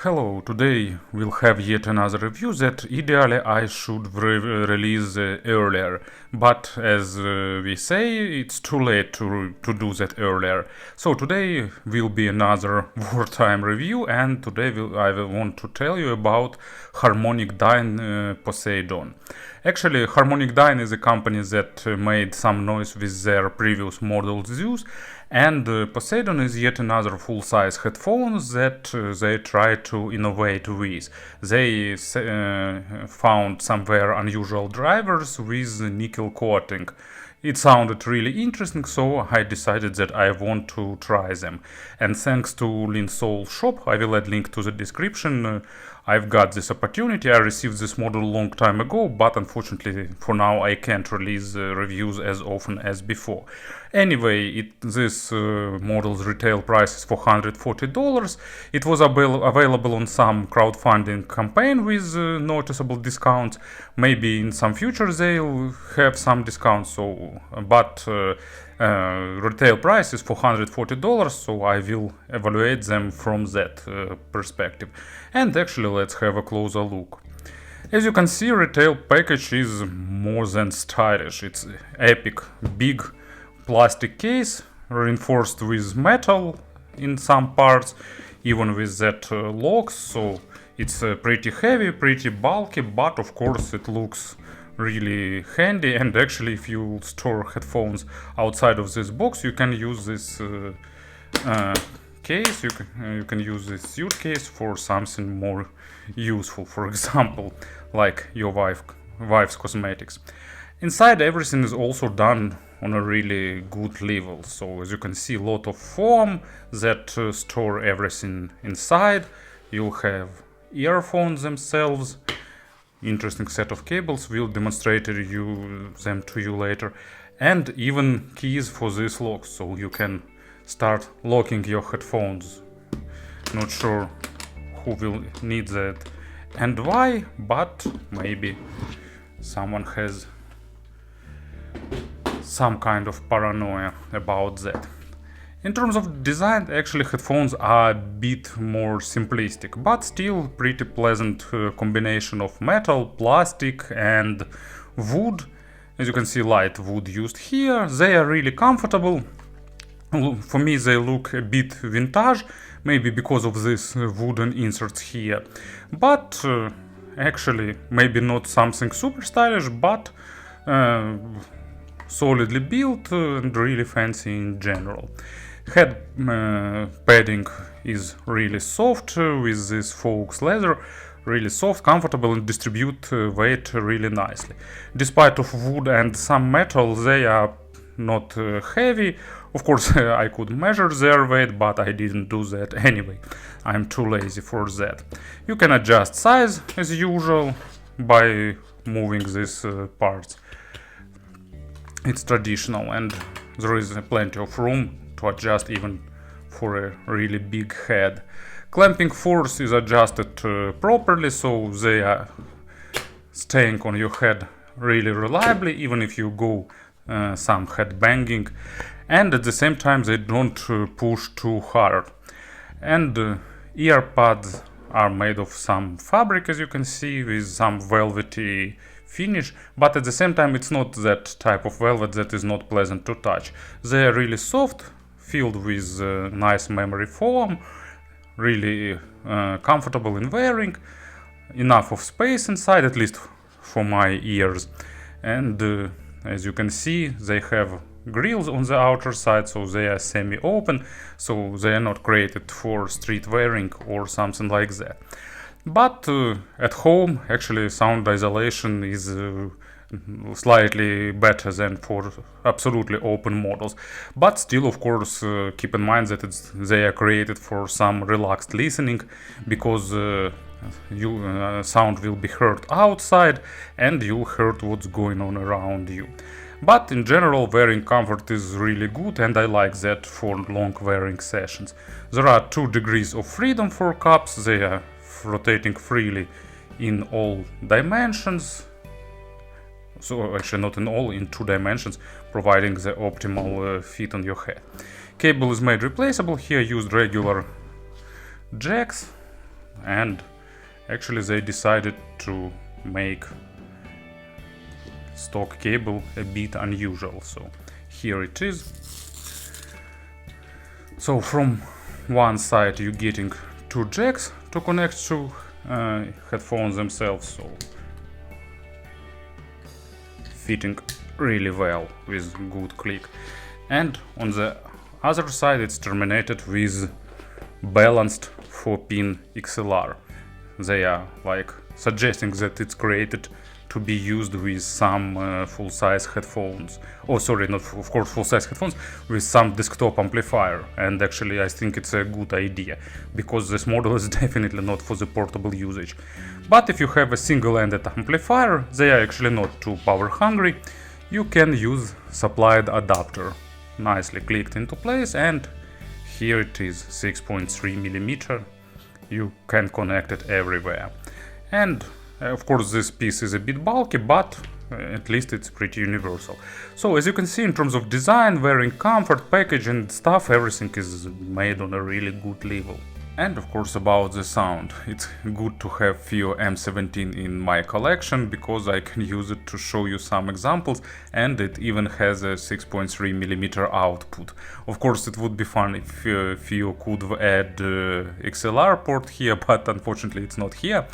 Hello, today we'll have yet another review that ideally I should release earlier, but as we say, it's too late to do that earlier. So today will be another wartime review, and today I will want to tell you about HarmonicDyne Poseidon. Actually, HarmonicDyne is a company that made some noise with their previous model Zeus, and Poseidon is yet another full-size headphones that they try to innovate with. They found somewhere unusual drivers with nickel coating. It sounded really interesting, so I decided that I want to try them. And thanks to Linsoul shop, I will add link to the description. I've got this opportunity. I received this model a long time ago, but unfortunately for now I can't release reviews as often as before. Anyway, this model's retail price is $440. It was available on some crowdfunding campaign with noticeable discounts. Maybe in some future they'll have some discounts, but retail price is $440, so I will evaluate them from that perspective. And actually, let's have a closer look. As you can see, retail package is more than stylish. It's epic, big plastic case, reinforced with metal in some parts, even with that locks, so it's pretty heavy, pretty bulky, but of course it looks really handy. And actually, if you store headphones outside of this box, you can use this case, you can use this suitcase for something more useful, for example, like your wife's cosmetics. Inside, everything is also done on a really good level, so as you can see, a lot of foam that store everything inside. You'll have earphones themselves, interesting set of cables, will demonstrate them to you later, and even keys for this lock, so you can start locking your headphones. Not sure who will need that and why, but maybe someone has some kind of paranoia about that. In terms of design, actually headphones are a bit more simplistic, but still pretty pleasant combination of metal, plastic and wood. As you can see, light wood used here. They are really comfortable. For me, they look a bit vintage, maybe because of this wooden inserts here. But actually, maybe not something super stylish, but solidly built and really fancy in general. Head padding is really soft with this faux leather, really soft, comfortable, and distribute weight really nicely. Despite of wood and some metal, they are not heavy. Of course, I could measure their weight, but I didn't do that anyway. I'm too lazy for that. You can adjust size as usual by moving these parts. It's traditional, and there is plenty of room to adjust even for a really big head. Clamping force is adjusted properly, so they are staying on your head really reliably, even if you go some head banging, and at the same time they don't push too hard. And ear pads are made of some fabric, as you can see, with some velvety finish, but at the same time it's not that type of velvet that is not pleasant to touch. They are really soft, filled with nice memory foam, really comfortable in wearing, enough of space inside, at least for my ears. And as you can see, they have grills on the outer side, so they are semi-open, so they are not created for street wearing or something like that. But at home, actually, sound isolation is slightly better than for absolutely open models. But still, of course, keep in mind that they are created for some relaxed listening, because sound will be heard outside and you'll hear what's going on around you. But in general, wearing comfort is really good, and I like that for long wearing sessions. There are 2 degrees of freedom for cups. They are rotating freely in all dimensions, so actually not in all, in 2 dimensions, providing the optimal fit on your head. Cable is made replaceable. Here used regular jacks and actually they decided to make stock cable a bit unusual. So here it is. So from one side you're getting two jacks to connect to headphones themselves, so fitting really well with good click. And on the other side it's terminated with balanced 4-pin XLR. They are like suggesting that it's created to be used with some full-size headphones. Oh, sorry, not of course full-size headphones, with some desktop amplifier. And actually I think it's a good idea, because this model is definitely not for the portable usage. But if you have a single-ended amplifier, they are actually not too power hungry. You can use supplied adapter. Nicely clicked into place, and here it is, 6.3mm. You can connect it everywhere. And of course this piece is a bit bulky, but at least it's pretty universal. So as you can see, in terms of design, wearing comfort, package and stuff, everything is made on a really good level. And of course about the sound, it's good to have FiiO M17 in my collection, because I can use it to show you some examples, and it even has a 6.3mm output. Of course it would be fun if FiiO could add XLR port here, but unfortunately it's not here.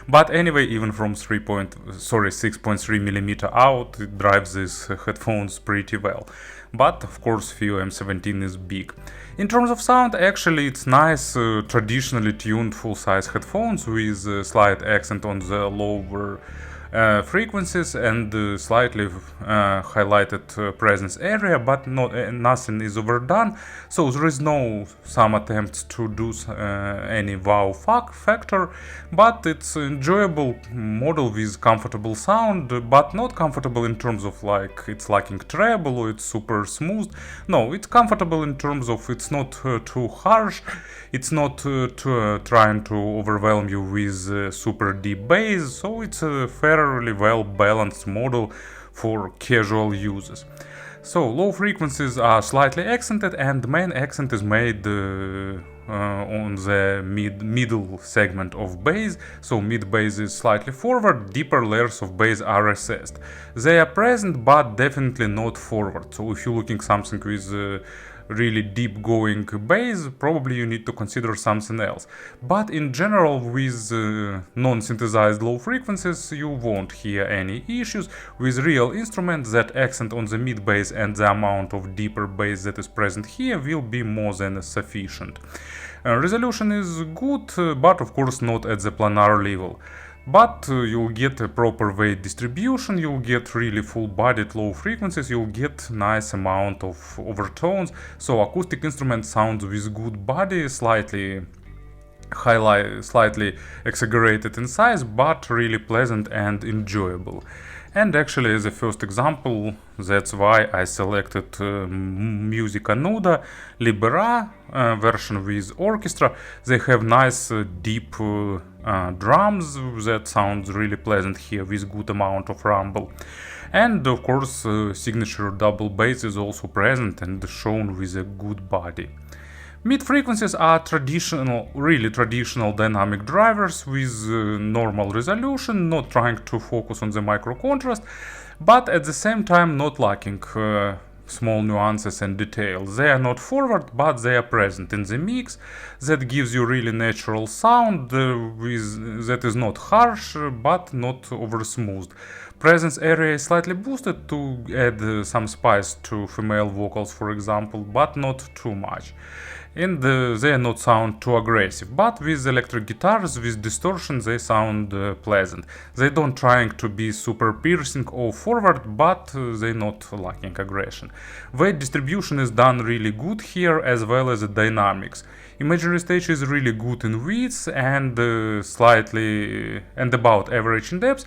But anyway, even from 6.3mm out, it drives these headphones pretty well. But of course FiiO M17 is big. In terms of sound, actually it's nice, traditionally tuned full-size headphones with a slight accent on the lower frequencies and slightly highlighted presence area, but nothing is overdone. So there is no some attempts to do any wow factor, but it's enjoyable model with comfortable sound, but not comfortable in terms of like it's lacking treble or it's super smooth. No, it's comfortable in terms of it's not too harsh, it's not trying to overwhelm you with super deep bass, so it's a fairly well balanced model for casual users. So low frequencies are slightly accented, and the main accent is made on the middle segment of bass. So mid bass is slightly forward, deeper layers of bass are recessed. They are present, but definitely not forward. So if you're looking something with really deep going bass, probably you need to consider something else. But in general, with non-synthesized low frequencies, you won't hear any issues. With real instruments, that accent on the mid bass and the amount of deeper bass that is present here will be more than sufficient. Resolution is good, but of course not at the planar level. But you'll get a proper weight distribution, you'll get really full-bodied low frequencies, you'll get nice amount of overtones. So acoustic instrument sounds with good body, slightly exaggerated in size, but really pleasant and enjoyable. And actually, as a first example, that's why I selected Musica Nuda, Libera version with orchestra. They have nice deep drums that sounds really pleasant here with good amount of rumble. And of course, signature double bass is also present and shown with a good body. Mid frequencies are really traditional dynamic drivers with normal resolution, not trying to focus on the micro contrast, but at the same time not lacking small nuances and details. They are not forward, but they are present in the mix. That gives you really natural sound that is not harsh, but not over smoothed. Presence area is slightly boosted to add some spice to female vocals, for example, but not too much. And they not sound too aggressive, but with electric guitars, with distortion, they sound pleasant. They don't trying to be super piercing or forward, but they not lacking aggression. Weight distribution is done really good here, as well as the dynamics. Imaginary stage is really good in width and slightly and about average in depth.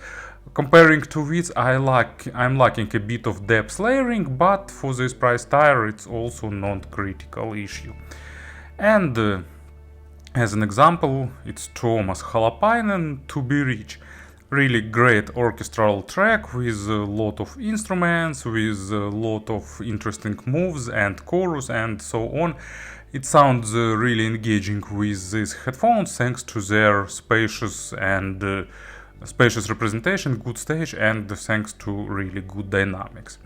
Comparing to width, I'm lacking a bit of depth layering, but for this price tier, it's also not critical issue. And as an example, it's Tuomas Holopainen, To Be Rich. Really great orchestral track with a lot of instruments, with a lot of interesting moves and chorus and so on. It sounds really engaging with these headphones thanks to their spacious and spacious representation, good stage, and thanks to really good dynamics.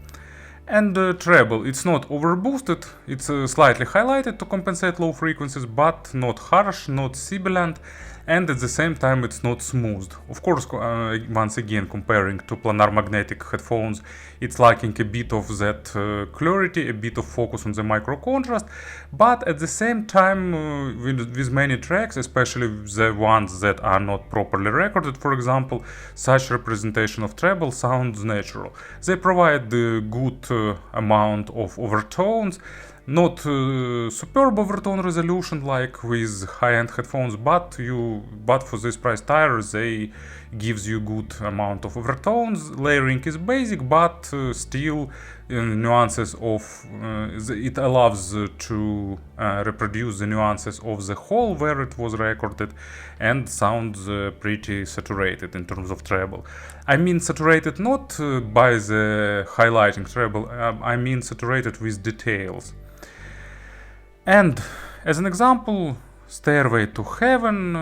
And treble, it's not overboosted, it's slightly highlighted to compensate low frequencies, but not harsh, not sibilant, and at the same time it's not smoothed. Of course, once again, comparing to planar magnetic headphones, it's lacking a bit of that clarity, a bit of focus on the micro contrast, but at the same time, with many tracks, especially the ones that are not properly recorded, for example, such representation of treble sounds natural. They provide the good amount of overtones, not superb overtone resolution like with high-end headphones, but for this price tier they gives you good amount of overtones. Layering is basic, but still nuances of it allows to reproduce the nuances of the hall where it was recorded, and sounds pretty saturated in terms of treble. I mean saturated not by the highlighting treble, I mean saturated with details. And as an example, Stairway to Heaven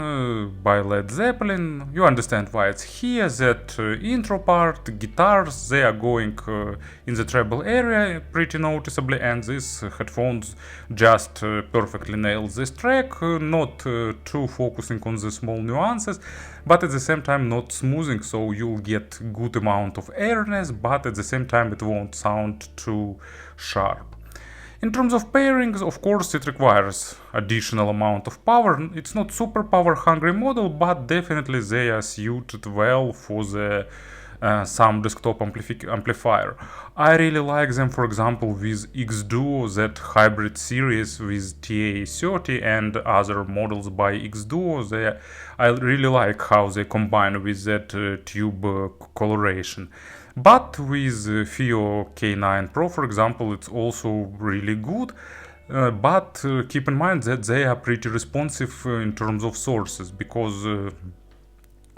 by Led Zeppelin. You understand why it's here. That intro part, guitars, they are going in the treble area pretty noticeably, and these headphones just perfectly nail this track, not too focusing on the small nuances, but at the same time not smoothing, so you'll get good amount of airiness, but at the same time it won't sound too sharp. In terms of pairings, of course, it requires additional amount of power. It's not super power hungry model, but definitely they are suited well for the some desktop amplifier. I really like them, for example, with X-Duo, that hybrid series with TA30 and other models by X-Duo. I really like how they combine with that tube coloration. But with FiO K9 Pro, for example, it's also really good. But keep in mind that they are pretty responsive in terms of sources, because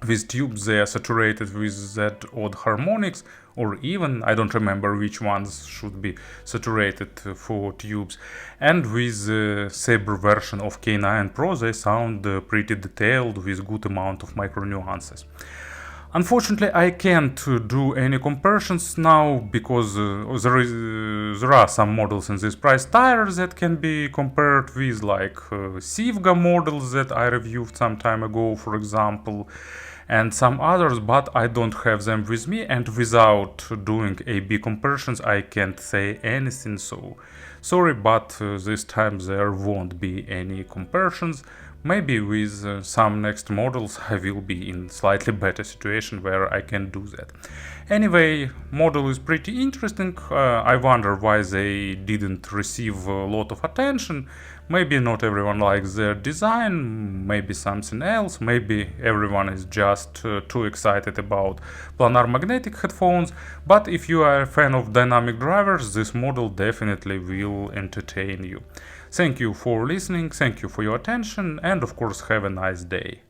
with tubes they are saturated with that odd harmonics, or even, I don't remember which ones should be saturated for tubes. And with the Sabre version of K9 Pro they sound pretty detailed with good amount of micro nuances. Unfortunately, I can't do any comparisons now, because there are some models in this price tier that can be compared with, like Sivga models that I reviewed some time ago, for example, and some others, but I don't have them with me, and without doing A/B comparisons I can't say anything, so sorry, but this time there won't be any comparisons. Maybe with some next models I will be in slightly better situation where I can do that. Anyway, model is pretty interesting. I wonder why they didn't receive a lot of attention. Maybe not everyone likes their design, maybe something else, maybe everyone is just too excited about planar magnetic headphones, but if you are a fan of dynamic drivers, this model definitely will entertain you. Thank you for listening, thank you for your attention, and of course have a nice day.